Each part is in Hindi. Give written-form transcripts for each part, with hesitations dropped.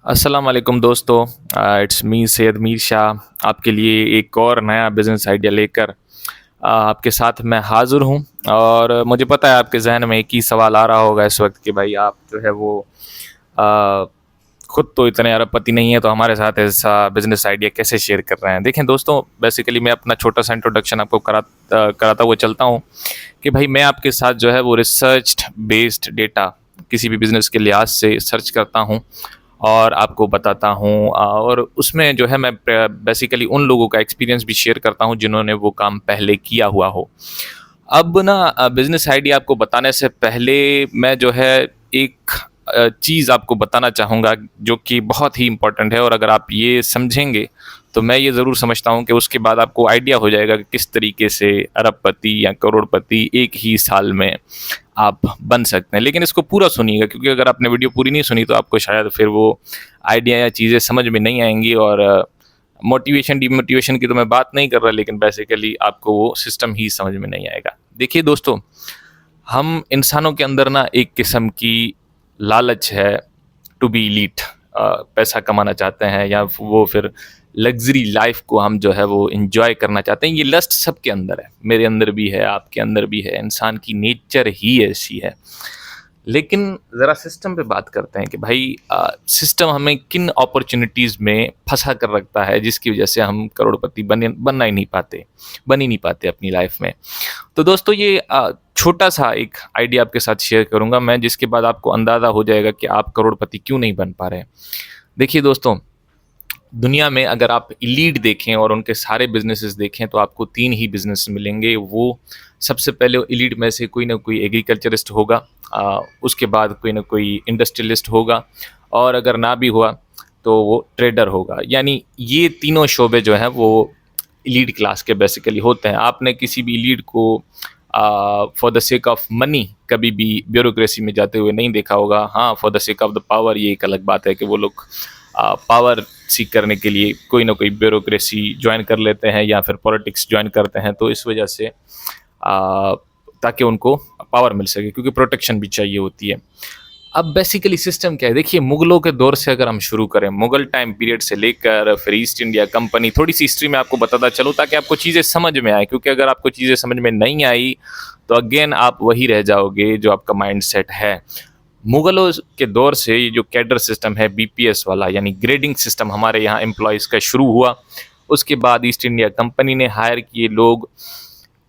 अस्सलाम वालेकुम दोस्तों। इट्स मी सैयद मीर शाह आपके लिए एक और नया बिज़नेस आइडिया लेकर आपके साथ मैं हाज़िर हूँ। और मुझे पता है आपके ज़हन में एक ही सवाल आ रहा होगा इस वक्त कि भाई आप जो है वो अ, खुद तो इतने अरबपति नहीं है तो हमारे साथ ऐसा बिज़नेस आइडिया कैसे शेयर कर रहे हैं। देखें दोस्तों, बेसिकली मैं अपना छोटा सा इंट्रोडक्शन आपको कराता हुआ चलता हूँ कि भाई मैं आपके साथ जो है वो रिसर्च बेस्ड डेटा किसी भी बिज़नेस के लिहाज से सर्च करता हूँ और आपको बताता हूँ। और उसमें जो है मैं बेसिकली उन लोगों का एक्सपीरियंस भी शेयर करता हूँ जिन्होंने वो काम पहले किया हुआ हो। अब ना बिज़नेस आइडिया आपको बताने से पहले मैं जो है एक चीज़ आपको बताना चाहूँगा जो कि बहुत ही इम्पोर्टेंट है, और अगर आप ये समझेंगे तो मैं ये ज़रूर समझता हूँ कि उसके बाद आपको आइडिया हो जाएगा कि किस तरीके से अरबपति या करोड़पति एक ही साल में आप बन सकते हैं। लेकिन इसको पूरा सुनिएगा, क्योंकि अगर आपने वीडियो पूरी नहीं सुनी तो आपको शायद फिर वो आइडिया या चीज़ें समझ में नहीं आएंगी। और मोटिवेशन डिमोटिवेशन की तो मैं बात नहीं कर रहा, लेकिन बेसिकली आपको वो सिस्टम ही समझ में नहीं आएगा। देखिए दोस्तों, हम इंसानों के अंदर ना एक किस्म की लालच है टू बी एलीट। पैसा कमाना चाहते हैं या वो फिर लग्जरी लाइफ को हम जो है वो इंजॉय करना चाहते हैं। ये लस्ट सबके अंदर है, मेरे अंदर भी है, आपके अंदर भी है। इंसान की नेचर ही ऐसी है। लेकिन ज़रा सिस्टम पे बात करते हैं कि भाई सिस्टम हमें किन अपॉर्चुनिटीज़ में फंसा कर रखता है जिसकी वजह से हम करोड़पति बनना ही नहीं पाते, बन ही नहीं पाते अपनी लाइफ में। तो दोस्तों, ये छोटा सा एक आइडिया आपके साथ शेयर करूंगा मैं, जिसके बाद आपको अंदाज़ा हो जाएगा कि आप करोड़पति क्यों नहीं बन पा रहे हैं। देखिए दोस्तों, दुनिया में अगर आप इलीट देखें और उनके सारे बिजनेसेस देखें तो आपको तीन ही बिजनेस मिलेंगे। वो सबसे पहले इलीट में से कोई ना कोई एग्रीकल्चरिस्ट होगा, उसके बाद कोई ना कोई इंडस्ट्रियलिस्ट होगा, और अगर ना भी हुआ तो वो ट्रेडर होगा। यानी ये तीनों शोबे जो हैं वो इलीट क्लास के बेसिकली होते हैं। आपने किसी भी इलीट को for the sake of money कभी भी ब्यूरोक्रेसी में जाते हुए नहीं देखा होगा। हाँ, for the sake of the power ये एक अलग बात है कि वो लोग पावर सीख करने के लिए कोई ना कोई ब्यूरोक्रेसी ज्वाइन कर लेते हैं या फिर पॉलिटिक्स ज्वाइन करते हैं, तो इस वजह से ताकि उनको पावर मिल सके, क्योंकि प्रोटेक्शन भी चाहिए होती है। अब बेसिकली सिस्टम क्या है, देखिए मुगलों के दौर से अगर हम शुरू करें, मुगल टाइम पीरियड से लेकर फिर ईस्ट इंडिया कंपनी, थोड़ी सी हिस्ट्री में आपको बताता चलूँ ताकि आपको चीज़ें समझ में आए, क्योंकि अगर आपको चीज़ें समझ में नहीं आई तो अगेन आप वही रह जाओगे जो आपका माइंड सेट है। मुगलों के दौर से ये जो कैडर सिस्टम है बीपीएस वाला, यानी ग्रेडिंग सिस्टम हमारे यहाँ एम्प्लॉयज़ का शुरू हुआ। उसके बाद ईस्ट इंडिया कंपनी ने हायर किए लोग।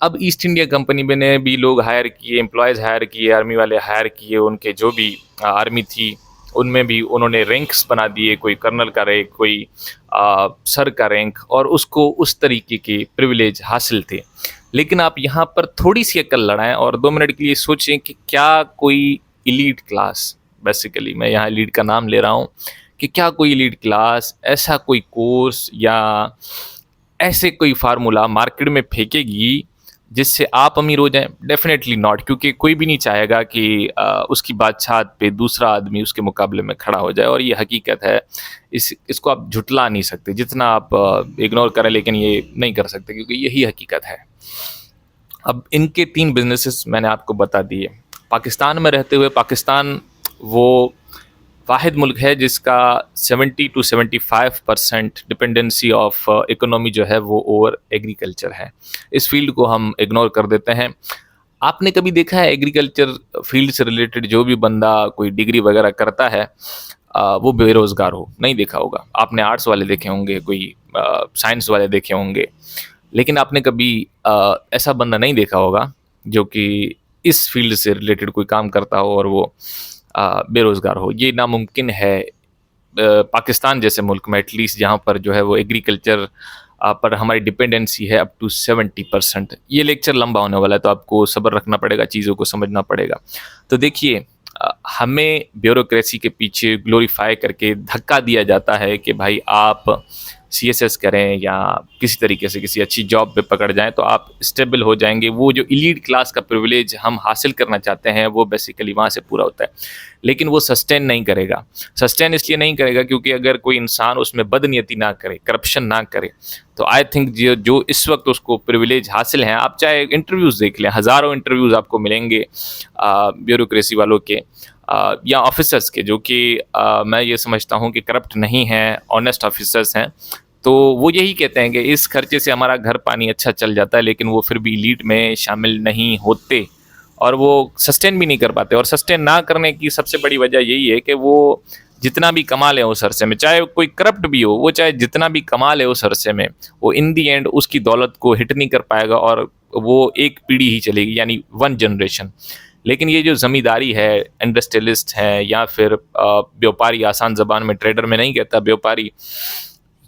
अब ईस्ट इंडिया कंपनी में ने भी लोग हायर किए, एम्प्लॉयज़ हायर किए, आर्मी वाले हायर किए, उनके जो भी आर्मी थी उनमें भी उन्होंने रैंक्स बना दिए, कोई कर्नल का रैंक, कोई सर का रैंक, और उसको उस तरीके के प्रिविलेज हासिल थे। लेकिन आप यहाँ पर थोड़ी सी अक्ल लड़ाएं और 2 मिनट के लिए सोचें कि क्या कोई इलीट क्लास, बेसिकली मैं यहाँ इलीट का नाम ले रहा हूँ, कि क्या कोई इलीट क्लास ऐसा कोई कोर्स या ऐसे कोई फार्मूला मार्केट में फेंकेगी जिससे आप अमीर हो जाएं? डेफिनेटली नॉट, क्योंकि कोई भी नहीं चाहेगा कि उसकी बादशाहत पे दूसरा आदमी उसके मुकाबले में खड़ा हो जाए, और ये हकीकत है। इसको आप झुटला नहीं सकते, जितना आप इग्नोर करें लेकिन ये नहीं कर सकते, क्योंकि यही हकीकत है। अब इनके तीन बिजनेसेस मैंने आपको बता दिए। पाकिस्तान में रहते हुए, पाकिस्तान वो वाहिद मुल्क है जिसका 70 to 75% डिपेंडेंसी ऑफ इकोनॉमी जो है वो ओवर एग्रीकल्चर है। इस फील्ड को हम इग्नोर कर देते हैं। आपने कभी देखा है एग्रीकल्चर फील्ड से रिलेटेड जो भी बंदा कोई डिग्री वगैरह करता है वो बेरोज़गार हो? नहीं देखा होगा। आपने आर्ट्स वाले देखे होंगे, कोई साइंस वाले देखे होंगे, लेकिन आपने कभी ऐसा बंदा नहीं देखा होगा जो कि इस फील्ड से रिलेटेड कोई काम करता हो और वो बेरोज़गार हो। ये नामुमकिन है पाकिस्तान जैसे मुल्क में, एटलीस्ट जहाँ पर जो है वो एग्रीकल्चर पर हमारी डिपेंडेंसी है अप टू 70%। ये लेक्चर लंबा होने वाला है, तो आपको सब्र रखना पड़ेगा, चीज़ों को समझना पड़ेगा। तो देखिए, हमें ब्यूरोक्रेसी के पीछे ग्लोरीफाई करके धक्का दिया जाता है कि भाई आप सीएसएस करें या किसी तरीके से किसी अच्छी जॉब पे पकड़ जाएं तो आप स्टेबल हो जाएंगे। वो जो इलीट क्लास का प्रिविलेज हम हासिल करना चाहते हैं वो बेसिकली वहाँ से पूरा होता है, लेकिन वो सस्टेन नहीं करेगा। सस्टेन इसलिए नहीं करेगा क्योंकि अगर कोई इंसान उसमें बदनीयती ना करे, करप्शन ना करे, तो आई थिंक जो इस वक्त उसको प्रिविलेज हासिल हैं, आप चाहे इंटरव्यूज़ देख लें, हज़ारों इंटरव्यूज़ आपको मिलेंगे ब्यूरोक्रेसी वालों के, या ऑफिसर्स के, जो कि मैं ये समझता हूँ कि करप्ट नहीं हैं, ऑनेस्ट ऑफिसर्स हैं, तो वो यही कहते हैं कि इस खर्चे से हमारा घर पानी अच्छा चल जाता है, लेकिन वो फिर भी लीड में शामिल नहीं होते और वो सस्टेन भी नहीं कर पाते। और सस्टेन ना करने की सबसे बड़ी वजह यही है कि वो जितना भी कमा ले उस अरसे में, चाहे कोई करप्ट भी हो, वो चाहे जितना भी कमा ले उस अरसे में, वो इन दी एंड उसकी दौलत को हिट नहीं कर पाएगा और वो एक पीढ़ी ही चलेगी, यानी वन जनरेशन। लेकिन ये जो जमींदारी है, इंडस्ट्रियलिस्ट हैं या फिर व्यापारी, आसान जबान में ट्रेडर में नहीं कहता, व्यापारी,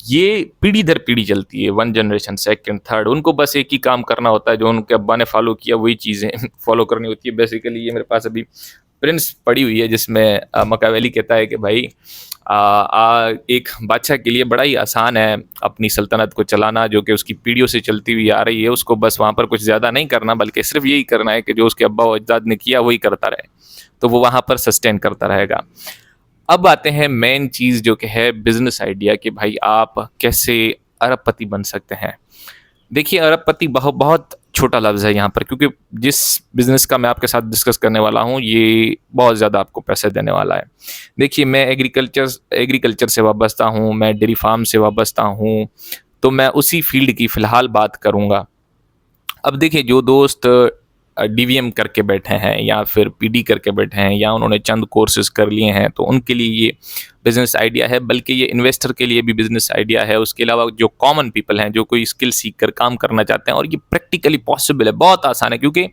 ये पीढ़ी दर पीढ़ी चलती है, वन जनरेशन, सेकंड, थर्ड। उनको बस एक ही काम करना होता है, जो उनके अब्बा ने फॉलो किया वही चीज़ें फॉलो करनी होती है। बेसिकली ये मेरे पास अभी प्रिंस पड़ी हुई है, जिसमें मकावेली कहता है कि भाई एक बादशाह के लिए बड़ा ही आसान है अपनी सल्तनत को चलाना, जो कि उसकी पीढ़ियों से चलती हुई आ रही है। उसको बस वहाँ पर कुछ ज़्यादा नहीं करना, बल्कि सिर्फ यही करना है कि जो उसके अब्बा व अजदाद ने किया वही करता रहे, तो वो वहाँ पर सस्टेन करता रहेगा। अब आते हैं मेन चीज़, जो कि है बिजनेस आइडिया, कि भाई आप कैसे अरबपति बन सकते हैं। देखिए, अरबपति बहुत बहुत छोटा लफ्ज़ है यहाँ पर, क्योंकि जिस बिज़नेस का मैं आपके साथ डिस्कस करने वाला हूँ ये बहुत ज़्यादा आपको पैसे देने वाला है। देखिए, मैं एग्रीकल्चर से वाबस्ता हूँ, मैं डेयरी फार्म से वाबस्ता हूँ, तो मैं उसी फील्ड की फ़िलहाल बात करूँगा। अब देखिए, जो दोस्त डीवीएम करके बैठे हैं या फिर पीडी करके बैठे हैं या उन्होंने चंद कोर्सेज कर लिए हैं, तो उनके लिए ये बिज़नेस आइडिया है, बल्कि ये इन्वेस्टर के लिए भी बिज़नेस आइडिया है। उसके अलावा जो कॉमन पीपल हैं, जो कोई स्किल सीख कर काम करना चाहते हैं, और ये प्रैक्टिकली पॉसिबल है, बहुत आसान है, क्योंकि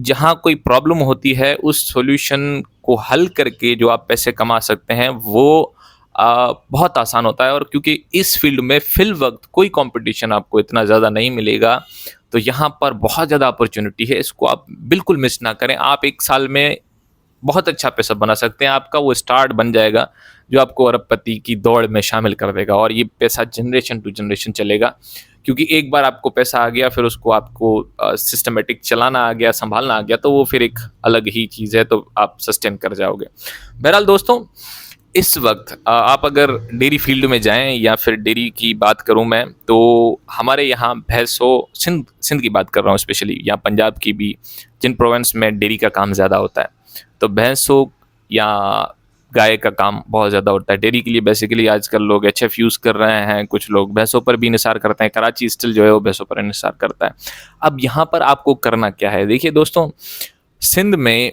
जहाँ कोई प्रॉब्लम होती है उस सॉल्यूशन को हल करके जो आप पैसे कमा सकते हैं वो बहुत आसान होता है। और क्योंकि इस फील्ड में फिल वक्त कोई कंपटीशन आपको इतना ज़्यादा नहीं मिलेगा, तो यहाँ पर बहुत ज़्यादा अपॉर्चुनिटी है, इसको आप बिल्कुल मिस ना करें। आप एक साल में बहुत अच्छा पैसा बना सकते हैं, आपका वो स्टार्ट बन जाएगा जो आपको अरबपति की दौड़ में शामिल कर देगा, और ये पैसा जनरेशन टू जनरेशन चलेगा, क्योंकि एक बार आपको पैसा आ गया, फिर उसको आपको सिस्टमेटिक चलाना आ गया, संभालना आ गया, तो वो फिर एक अलग ही चीज़ है, तो आप सस्टेन कर जाओगे। बहरहाल दोस्तों, इस वक्त आप अगर डेयरी फील्ड में जाएं या फिर डेयरी की बात करूं मैं, तो हमारे यहाँ भैंसों, सिंध सिंध की बात कर रहा हूँ स्पेशली, या पंजाब की भी, जिन प्रोविंस में डेयरी का काम ज़्यादा होता है, तो भैंसों या गाय का काम बहुत ज़्यादा होता है। डेयरी के लिए बेसिकली आजकल लोग एचएफ यूज़ कर रहे हैं, कुछ लोग भैंसों पर भी निसार करते हैं, कराची स्टिल जो है वो भैंसों पर निसार करता है। अब यहाँ पर आपको करना क्या है? देखिए दोस्तों, सिंध में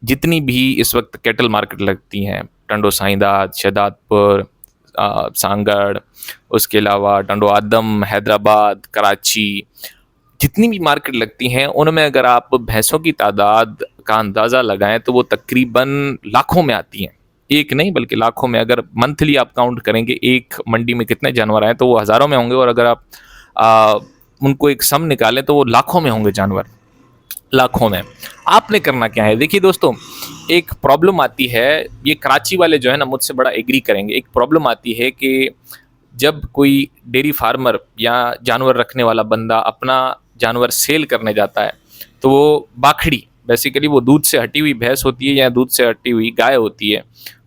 जितनी भी इस वक्त कैटल मार्केट लगती हैं, टंडो साइंदाद, शहदादपुर, सांगड़, उसके अलावा टंडो आदम, हैदराबाद, कराची, जितनी भी मार्केट लगती हैं, उनमें अगर आप भैंसों की तादाद का अंदाज़ा लगाएं तो वो तकरीबन लाखों में आती हैं। एक नहीं बल्कि लाखों में। अगर मंथली आप काउंट करेंगे एक मंडी में कितने जानवर आए, तो वो हज़ारों में होंगे, और अगर आप उनको एक सम निकालें तो वो लाखों में होंगे जानवर, लाखों में। आपने करना क्या है? देखिए दोस्तों, एक प्रॉब्लम आती है, ये कराची वाले जो है ना मुझसे बड़ा एग्री करेंगे। एक प्रॉब्लम आती है कि जब कोई डेयरी फार्मर या जानवर रखने वाला बंदा अपना जानवर सेल करने जाता है, तो वो बाखड़ी, बेसिकली वो दूध से हटी हुई भैंस होती है या दूध से हटी हुई गाय होती है,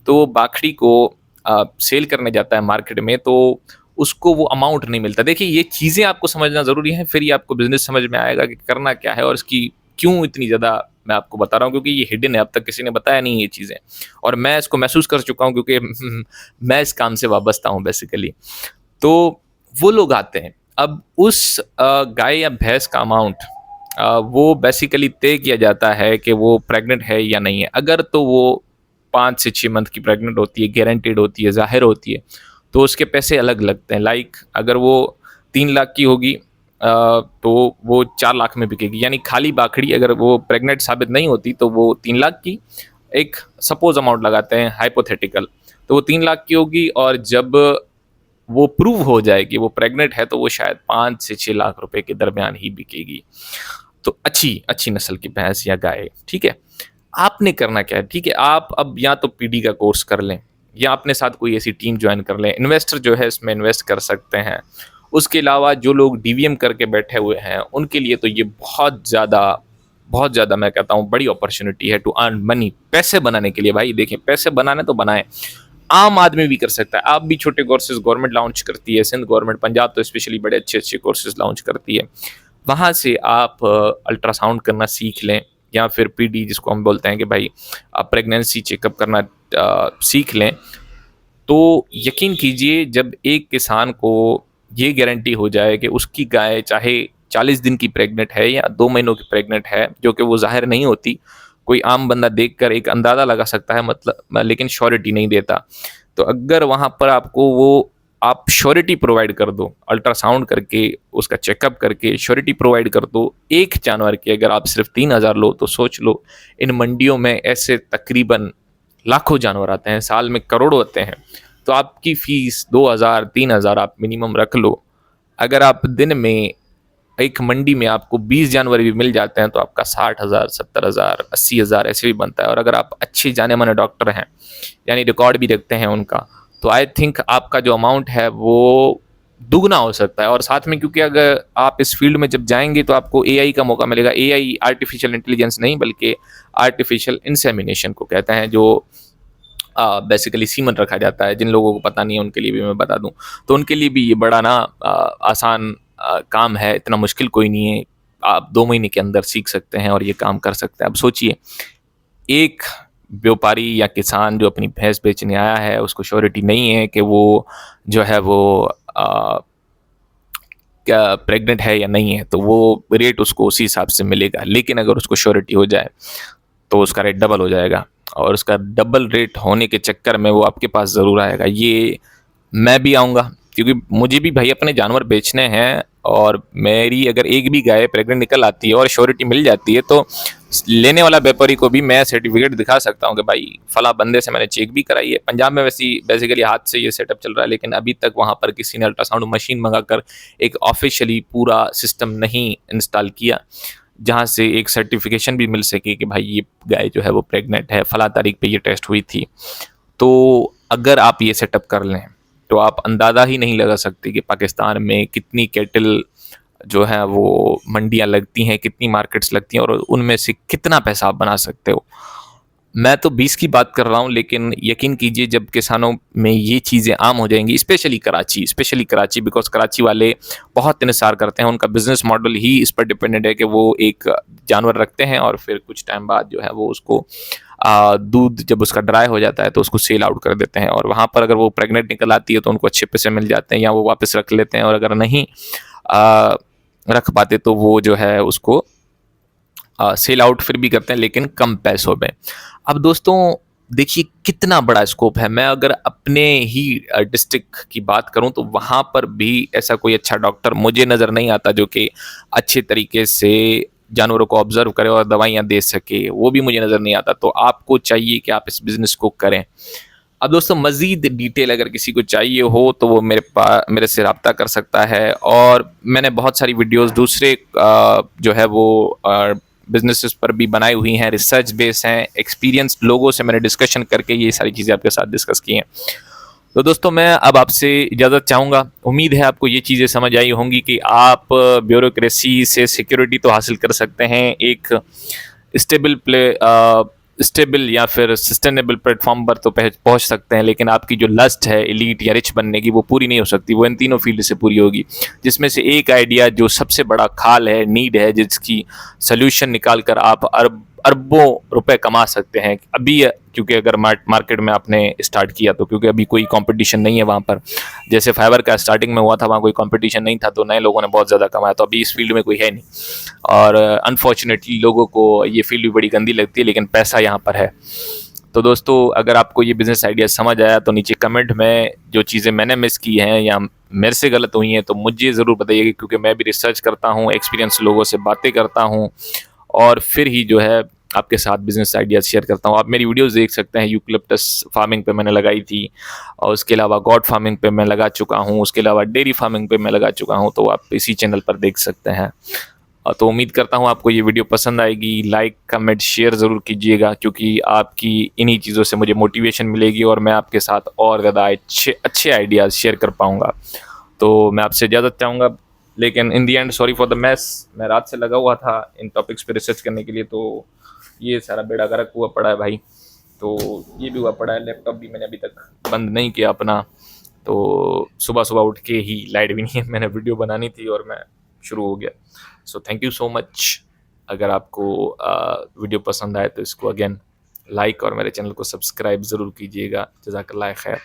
तो वो बाखड़ी को सेल करने जाता है मार्केट में, तो उसको वो अमाउंट नहीं मिलता। देखिए, ये चीज़ें आपको समझना ज़रूरी है, फिर ही आपको बिजनेस समझ में आएगा कि करना क्या है और इसकी क्यों इतनी ज़्यादा मैं आपको बता रहा हूँ, क्योंकि ये हिडन है, अब तक किसी ने बताया नहीं ये चीज़ें, और मैं इसको महसूस कर चुका हूँ, क्योंकि मैं इस काम से वाबस्ता हूँ बेसिकली। तो वो लोग आते हैं, अब उस गाय या भैंस का अमाउंट वो बेसिकली तय किया जाता है कि वो प्रेग्नेंट है या नहीं है। अगर तो वो 5 से 6 मंथ की प्रेग्नेंट होती है, गारंटेड होती है, ज़ाहिर होती है, तो उसके पैसे अलग लगते हैं। लाइक अगर वो 3 लाख की होगी तो वो 4 लाख में बिकेगी, यानी खाली बाखड़ी अगर वो प्रेग्नेंट साबित नहीं होती तो वो 3 लाख की, एक सपोज अमाउंट लगाते हैं हाइपोथेटिकल, तो वो 3 लाख की होगी, और जब वो प्रूव हो जाएगी वो प्रेग्नेंट है, तो वो शायद 5 से 6 लाख रुपए के दरमियान ही बिकेगी। तो अच्छी नस्ल की भैंस या गाय, ठीक है। आपने करना क्या है? ठीक है, आप अब या तो पीडी का कोर्स कर लें, या अपने साथ कोई ऐसी टीम ज्वाइन कर लें। इन्वेस्टर जो है इसमें इन्वेस्ट कर सकते हैं। उसके अलावा जो लोग डीवीएम करके बैठे हुए हैं, उनके लिए तो ये बहुत ज़्यादा मैं कहता हूँ बड़ी अपॉर्चुनिटी है टू अर्न मनी, पैसे बनाने के लिए। भाई देखिए, पैसे बनाने तो बनाएं, आम आदमी भी कर सकता है। आप भी छोटे कोर्सेज गवर्नमेंट लॉन्च करती है, सिंध गवर्नमेंट, पंजाब तो स्पेशली बड़े अच्छे कोर्सेज लॉन्च करती है। वहाँ से आप अल्ट्रासाउंड करना सीख लें, या फिर पीडी जिसको हम बोलते हैं कि भाई आप प्रेगनेंसी चेकअप करना सीख लें, तो यकीन कीजिए जब एक किसान को ये गारंटी हो जाए कि उसकी गाय चाहे 40 दिन की प्रेग्नेंट है या 2 महीनों की प्रेग्नेंट है, जो कि वो ज़ाहिर नहीं होती, कोई आम बंदा देखकर एक अंदाज़ा लगा सकता है मतलब, लेकिन श्योरिटी नहीं देता। तो अगर वहाँ पर आपको वो आप श्योरिटी प्रोवाइड कर दो, अल्ट्रासाउंड करके, उसका चेकअप करके श्योरिटी प्रोवाइड कर दो, एक जानवर की अगर आप सिर्फ 3,000 लो, तो सोच लो इन मंडियों में ऐसे तकरीबन लाखों जानवर आते हैं, साल में करोड़ों आते हैं। तो आपकी फीस 2,000 3,000 आप मिनिमम रख लो। अगर आप दिन में एक मंडी में आपको 20 जानवर भी मिल जाते हैं तो आपका 60,000 70,000 80,000 ऐसे भी बनता है। और अगर आप अच्छे जाने माने डॉक्टर हैं, यानी रिकॉर्ड भी रखते हैं उनका, तो आई थिंक आपका जो अमाउंट है वो दुगना हो सकता है। और साथ में क्योंकि अगर आप इस फील्ड में जब जाएंगे तो आपको एआई का मौका मिलेगा। एआई आर्टिफिशियल इंटेलिजेंस नहीं बल्कि आर्टिफिशियल इंसेमिनेशन को कहते हैं, जो बेसिकली सीमन रखा जाता है। जिन लोगों को पता नहीं है उनके लिए भी मैं बता दूं, तो उनके लिए भी ये बड़ा ना आसान काम है, इतना मुश्किल कोई नहीं है। आप 2 महीने के अंदर सीख सकते हैं और ये काम कर सकते हैं। अब सोचिए, एक व्यापारी या किसान जो अपनी भैंस बेचने आया है, उसको श्योरिटी नहीं है कि वो जो है वो क्या प्रेग्नेंट है या नहीं है, तो वो रेट उसको उसी हिसाब से मिलेगा। लेकिन अगर उसको श्योरिटी हो जाए तो उसका रेट डबल हो जाएगा, और उसका डबल रेट होने के चक्कर में वो आपके पास ज़रूर आएगा। ये मैं भी आऊँगा, क्योंकि मुझे भी भाई अपने जानवर बेचने हैं, और मेरी अगर एक भी गाय प्रेग्नेंट निकल आती है और श्योरिटी मिल जाती है, तो लेने वाला व्यापारी को भी मैं सर्टिफिकेट दिखा सकता हूँ कि भाई फला बंदे से मैंने चेक भी कराई है। पंजाब में वैसी बेसिकली हाथ से ये सेटअप चल रहा है, लेकिन अभी तक वहाँ पर किसी ने अल्ट्रासाउंड मशीन मंगाकर एक ऑफिशियली पूरा सिस्टम नहीं इंस्टॉल किया, जहाँ से एक सर्टिफिकेशन भी मिल सके कि भाई ये गाय जो है वो प्रेग्नेंट है, फला तारीख पे ये टेस्ट हुई थी। तो अगर आप ये सेटअप कर लें तो आप अंदाज़ा ही नहीं लगा सकते कि पाकिस्तान में कितनी कैटल जो है वो मंडियाँ लगती हैं, कितनी मार्केट्स लगती हैं, और उनमें से कितना पैसा आप बना सकते हो। मैं तो 20 की बात कर रहा हूँ, लेकिन यकीन कीजिए जब किसानों में ये चीज़ें आम हो जाएंगी, स्पेशली कराची, बिकॉज कराची वाले बहुत इंतजार करते हैं। उनका बिजनेस मॉडल ही इस पर डिपेंडेंट है कि वो एक जानवर रखते हैं और फिर कुछ टाइम बाद जो है वो उसको दूध जब उसका ड्राई हो जाता है तो उसको सेल आउट कर देते हैं। और वहाँ पर अगर वो प्रेग्नेंट निकल आती है तो उनको अच्छे पैसे मिल जाते हैं, या वो वापस रख लेते हैं, और अगर नहीं रख पाते तो वो जो है उसको सेल आउट फिर भी करते हैं, लेकिन कम पैसों में। अब दोस्तों देखिए कितना बड़ा स्कोप है। मैं अगर अपने ही डिस्ट्रिक्ट की बात करूं तो वहाँ पर भी ऐसा कोई अच्छा डॉक्टर मुझे नज़र नहीं आता जो कि अच्छे तरीके से जानवरों को ऑब्जर्व करे और दवाइयाँ दे सके, वो भी मुझे नज़र नहीं आता। तो आपको चाहिए कि आप इस बिज़नेस को करें। अब दोस्तों मज़ीद डिटेल अगर किसी को चाहिए हो तो वो मेरे से रब्ता कर सकता है। और मैंने बहुत सारी वीडियोस दूसरे जो है वो बिजनेसेस पर भी बनाई हुई हैं, रिसर्च बेस हैं, एक्सपीरियंस लोगों से मैंने डिस्कशन करके ये सारी चीज़ें आपके साथ डिस्कस की हैं। तो दोस्तों मैं अब आपसे इजाज़त चाहूँगा। उम्मीद है आपको ये चीज़ें समझ आई होंगी कि आप ब्यूरोक्रेसी से सिक्योरिटी तो हासिल कर सकते हैं, एक स्टेबल या फिर सस्टेनेबल प्लेटफॉर्म पर तो पहुंच सकते हैं, लेकिन आपकी जो लस्ट है एलीट या रिच बनने की वो पूरी नहीं हो सकती। वो इन तीनों फील्ड से पूरी होगी, जिसमें से एक आइडिया जो सबसे बड़ा खाल है, नीड है, जिसकी सोल्यूशन निकाल कर आप अरबों रुपए कमा सकते हैं अभी। क्योंकि अगर मार्केट में आपने स्टार्ट किया तो, क्योंकि अभी कोई कंपटीशन नहीं है वहाँ पर। जैसे फाइबर का स्टार्टिंग में हुआ था, वहाँ कोई कंपटीशन नहीं था तो नए लोगों ने बहुत ज़्यादा कमाया। तो अभी इस फील्ड में कोई है नहीं, और अनफॉर्चुनेटली लोगों को ये फील्ड भी बड़ी गंदी लगती है, लेकिन पैसा यहाँ पर है। तो दोस्तों अगर आपको ये बिज़नेस आइडिया समझ आया तो नीचे कमेंट में जो चीज़ें मैंने मिस की हैं या मेरे से गलत हुई हैं तो मुझे ज़रूर बताइएगा, क्योंकि मैं भी रिसर्च करता हूँ, एक्सपीरियंस लोगों से बातें करता हूँ, और फिर ही जो है आपके साथ बिजनेस आइडियाज शेयर करता हूँ। आप मेरी वीडियोस देख सकते हैं, यूकलिप्टस फार्मिंग पे मैंने लगाई थी, और उसके अलावा गॉड फार्मिंग पे मैं लगा चुका हूँ, उसके अलावा डेयरी फार्मिंग पे मैं लगा चुका हूँ, तो आप इसी चैनल पर देख सकते हैं। तो उम्मीद करता हूँ आपको ये वीडियो पसंद आएगी। लाइक कमेंट शेयर ज़रूर कीजिएगा, क्योंकि आपकी इन्हीं चीज़ों से मुझे मोटिवेशन मिलेगी और मैं आपके साथ और ज़्यादा अच्छे आइडियाज़ शेयर कर पाऊँगा। तो मैं आपसे इजाज़त चाहूँगा, लेकिन in the end sorry for the mess. मैं रात से लगा हुआ था इन टॉपिक्स पे रिसर्च करने के लिए, तो ये सारा बेड़ा गर्क हुआ पड़ा है भाई। तो ये भी हुआ पड़ा है, लैपटॉप भी मैंने अभी तक बंद नहीं किया अपना। तो सुबह सुबह उठ के ही, लाइट भी नहीं है, मैंने वीडियो बनानी थी और मैं शुरू हो गया। So thank you so much. अगर आपको वीडियो पसंद आए तो इसको अगेन लाइक और मेरे चैनल को सब्सक्राइब ज़रूर कीजिएगा। जज़ाकल्लाह खैर।